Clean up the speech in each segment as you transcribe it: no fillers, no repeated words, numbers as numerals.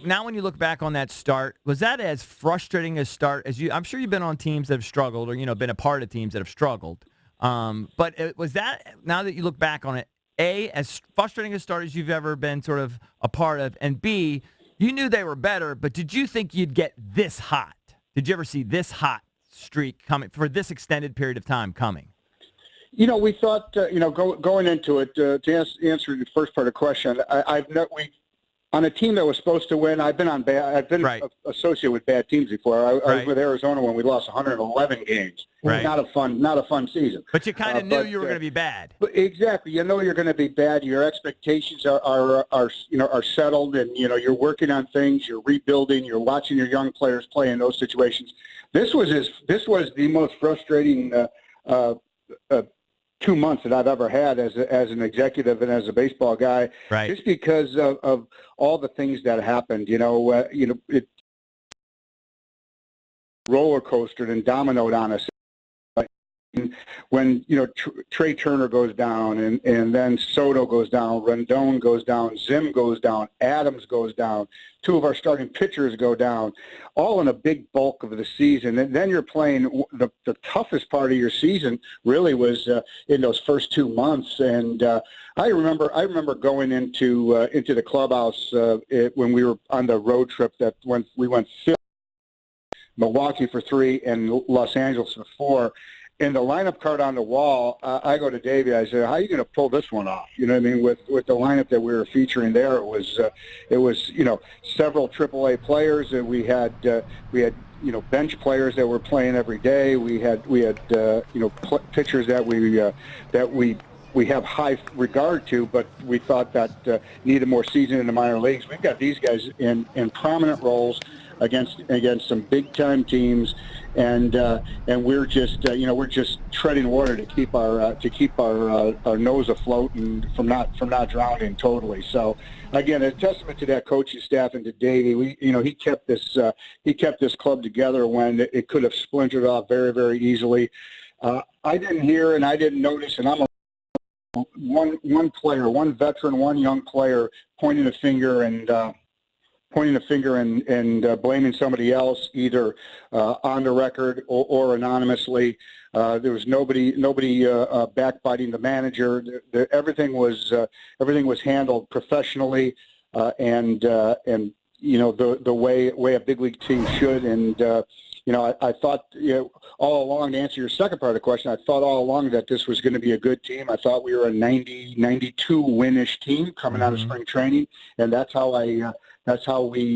Now, when you look back on that start, was that as frustrating a start as you? I'm sure you've been on teams that have struggled, or been a part of teams that have struggled. Was that, now that you look back on it, A, as frustrating a start as you've ever been sort of a part of, and B, you knew they were better, but did you think you'd get this hot? Did you ever see this hot streak coming for this extended period of time coming? We thought, going into it, to answer the first part of the question, on a team that was supposed to win, I've been Right. associated with bad teams before. I was Right. with Arizona when we lost 111 games. Right. Not a fun season. But you kind of knew you were going to be bad. But exactly, you're going to be bad. Your expectations are settled, and you're working on things. You're rebuilding. You're watching your young players play in those situations. This was the most frustrating 2 months that I've ever had as an executive and as a baseball guy, Right. just because of all the things that happened. It roller coastered and dominoed on us. When Trey Turner goes down, and then Soto goes down, Rendon goes down, Zim goes down, Adams goes down, two of our starting pitchers go down, all in a big bulk of the season. And then you're playing the toughest part of your season really was in those first 2 months. And I remember going into the clubhouse when we were on the road trip when we went Milwaukee for 3 and Los Angeles for 4. And the lineup card on the wall, I go to Davey. I said, "How are you going to pull this one off?" You know what I mean? With the lineup that we were featuring there, it was several AAA players, and we had bench players that were playing every day. We had pitchers that we have high regard to, but we thought that needed more season in the minor leagues. We've got these guys in prominent roles against some big time teams, and we're just treading water to keep our nose afloat and from not drowning totally. So again, a testament to that coaching staff and to Davey. He kept this club together when it could have splintered off very, very easily. I didn't hear and I didn't notice, and I'm one player, one veteran, one young player pointing a finger and blaming somebody else, either on the record or anonymously. There was nobody backbiting the manager. Everything was handled professionally, and the way a big league team should. And I thought all along, to answer your second part of the question, I thought all along that this was going to be a good team. I thought we were a 92 win-ish team coming out of spring training, and that's how we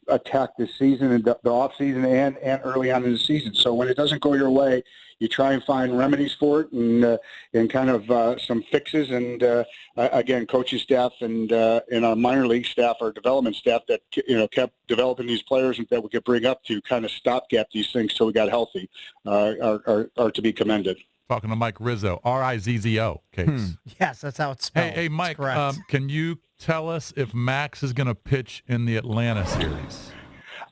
attacked this season and the off season and early on in the season. So when it doesn't go your way, you try and find remedies for it and kind of some fixes. And again, coaching staff and our minor league staff, our development staff that kept developing these players that we could bring up to kind of stopgap these things till we got healthy are to be commended. Talking to Mike Rizzo, Rizzo, Case. Yes, that's how it's spelled. Hey, Mike, can you tell us if Max is going to pitch in the Atlanta series?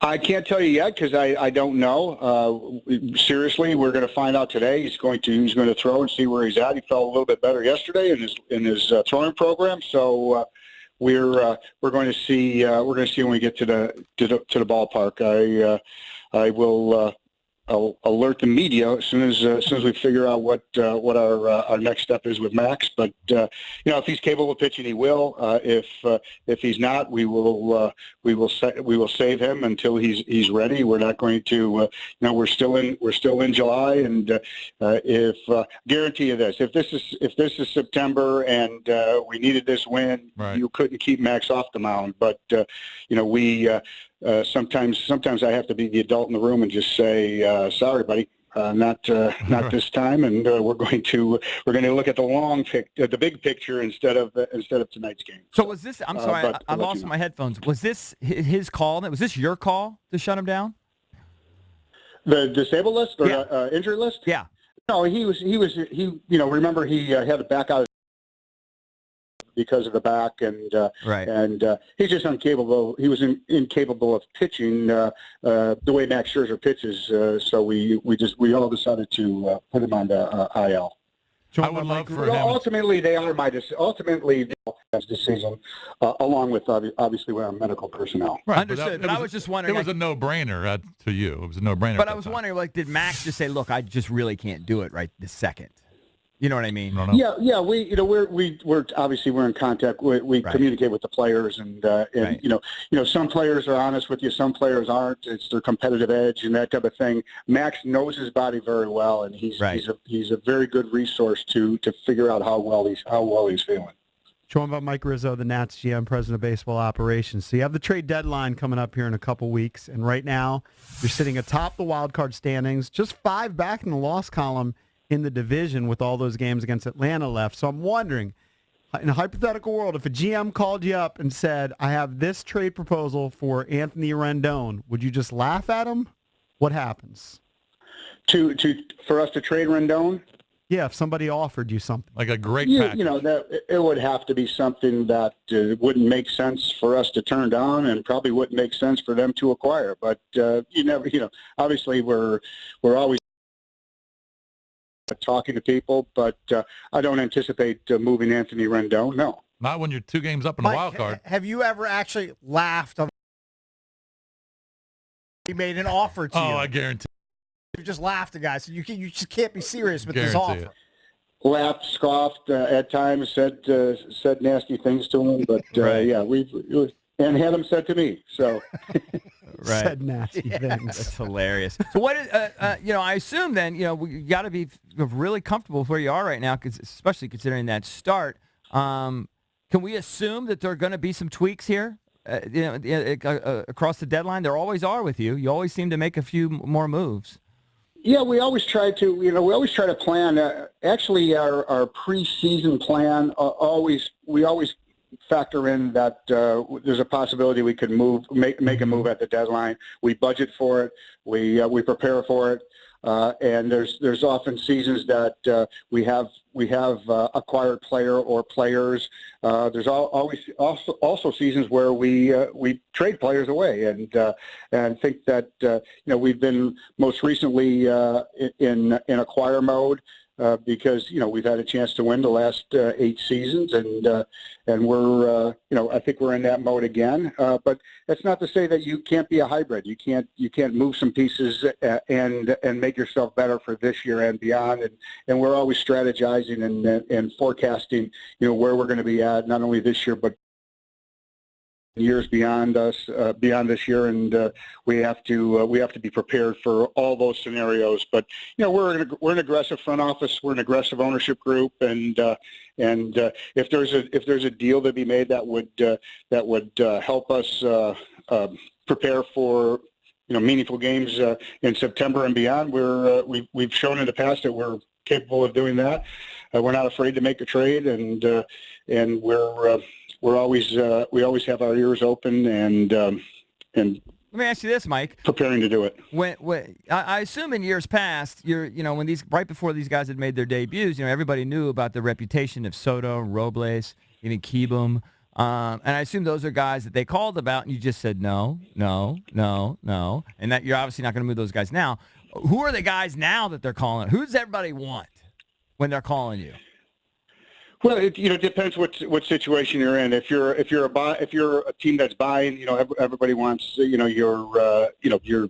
I can't tell you yet because I don't know. Seriously, we're going to find out today. He's going to throw and see where he's at. He felt a little bit better yesterday in his throwing program. So we're going to see when we get to the ballpark. I will. I'll alert the media as soon as we figure out what our next step is with Max. But if he's capable of pitching, he will. If he's not, we will save him until he's ready. We're not going to. We're still in July, and guarantee you this: if this is September and we needed this win, right, you couldn't keep Max off the mound. But we. Sometimes I have to be the adult in the room and just say, "Sorry, buddy, not this time." And we're going to look at the big picture instead of tonight's game. So was this? I'm sorry, I lost my headphones. Was this his call? Was this your call to shut him down? The disabled list or injury list? Yeah. No, he remember he had to back out because of the back, and right. And he's just incapable. He was incapable of pitching the way Max Scherzer pitches. So we all decided to put him on the IL. I would love for him. Ultimately, they are my ultimately decision, along with obviously with our medical personnel. Right, understood. But I was just wondering. It was a no-brainer to you. It was a no-brainer. But I was wondering, like, did Max just say, "Look, I just really can't do it right this second"? You know what I mean? No. Yeah. We're obviously we're in contact. We communicate with the players, and some players are honest with you, some players aren't. It's their competitive edge and that type of thing. Max knows his body very well, and he's a very good resource to figure out how well he's feeling. Joined by Mike Rizzo, the Nats GM, President of Baseball Operations. So you have the trade deadline coming up here in a couple weeks, and right now you're sitting atop the wild card standings, just 5 back in the loss column in the division with all those games against Atlanta left. So I'm wondering, in a hypothetical world, if a GM called you up and said, I have this trade proposal for Anthony Rendon, would you just laugh at him? What happens? For us to trade Rendon? Yeah, if somebody offered you something. Like a great package. That it would have to be something that wouldn't make sense for us to turn down and probably wouldn't make sense for them to acquire. But obviously we're always talking to people, but I don't anticipate moving Anthony Rendon. No, not when you're 2 games up in Mike, the wild card. Have you ever actually laughed? He made an offer to you. Oh, I guarantee. You just laughed at guys. You just can't be serious with this Guarantee offer. Laughed, scoffed at times, said nasty things to him, but and had them said to me. So said nasty things. That's hilarious. So what is I assume then we got to be really comfortable with where you are right now, especially considering that start. Can we assume that there are going to be some tweaks here? Across the deadline, there always are with you. You always seem to make a few more moves. Yeah, we always try to plan. Actually, our preseason plan we always factor in that there's a possibility we could make a move at the deadline. We budget for it. We prepare for it. And there's often seasons that we have acquired player or players. There's always also seasons where we trade players away, and think that we've been most recently in acquire mode. Because we've had a chance to win the last 8 seasons, and we're I think we're in that mode again. But that's not to say that you can't be a hybrid. You can't move some pieces and make yourself better for this year and beyond. And we're always strategizing and forecasting where we're going to be at, not only this year but years beyond us, beyond this year, and we have to be prepared for all those scenarios. But we're an aggressive front office, we're an aggressive ownership group, and if there's a deal to be made that would help us prepare for meaningful games in September and beyond, we've shown in the past that we're capable of doing that. We're not afraid to make a trade, and we always have our ears open and let me ask you this, Mike. Preparing to do it. When I assume in years past, when right before these guys had made their debuts, everybody knew about the reputation of Soto, Robles, even Keebum, and I assume those are guys that they called about, and you just said no, and that you're obviously not going to move those guys now. Who are the guys now that they're calling? Who does everybody want when they're calling you? Well, it depends what situation you're in. If you're a team that's buying, everybody wants your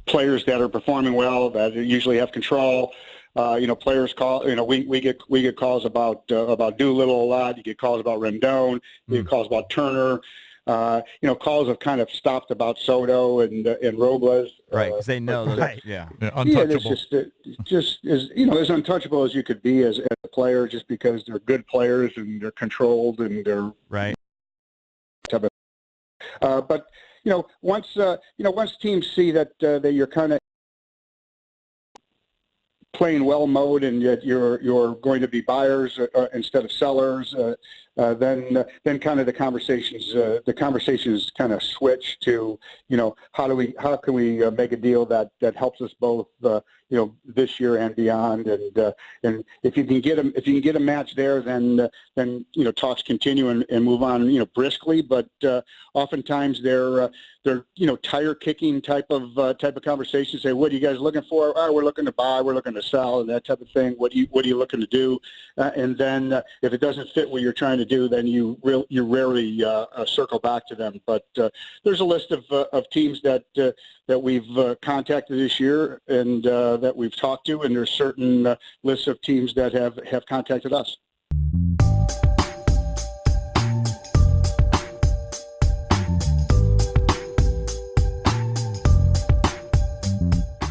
players that are performing well, that usually have control. Players call. We get calls about Doolittle a lot. You get calls about Rendon. You get calls about Turner. Calls have kind of stopped about Soto and Robles. Right, because they know. Right. Yeah, untouchable. It's just as untouchable as you could be as a player, just because they're good players and they're controlled and they're right. But once teams see that you're kind of playing well mode and yet you're going to be buyers instead of sellers, then kind of the conversations kind of switch to, how can we make a deal that helps us both, this year and beyond. And if you can get a match there, then talks continue and move on, briskly. But oftentimes they're tire kicking type of conversations. Say, what are you guys looking for? Oh, we're looking to buy, we're looking to sell, and that type of thing. What are you looking to do? And then if it doesn't fit what you're trying to do, then you rarely circle back to them. But there's a list of teams that we've contacted this year and that we've talked to, and there's certain lists of teams that have contacted us.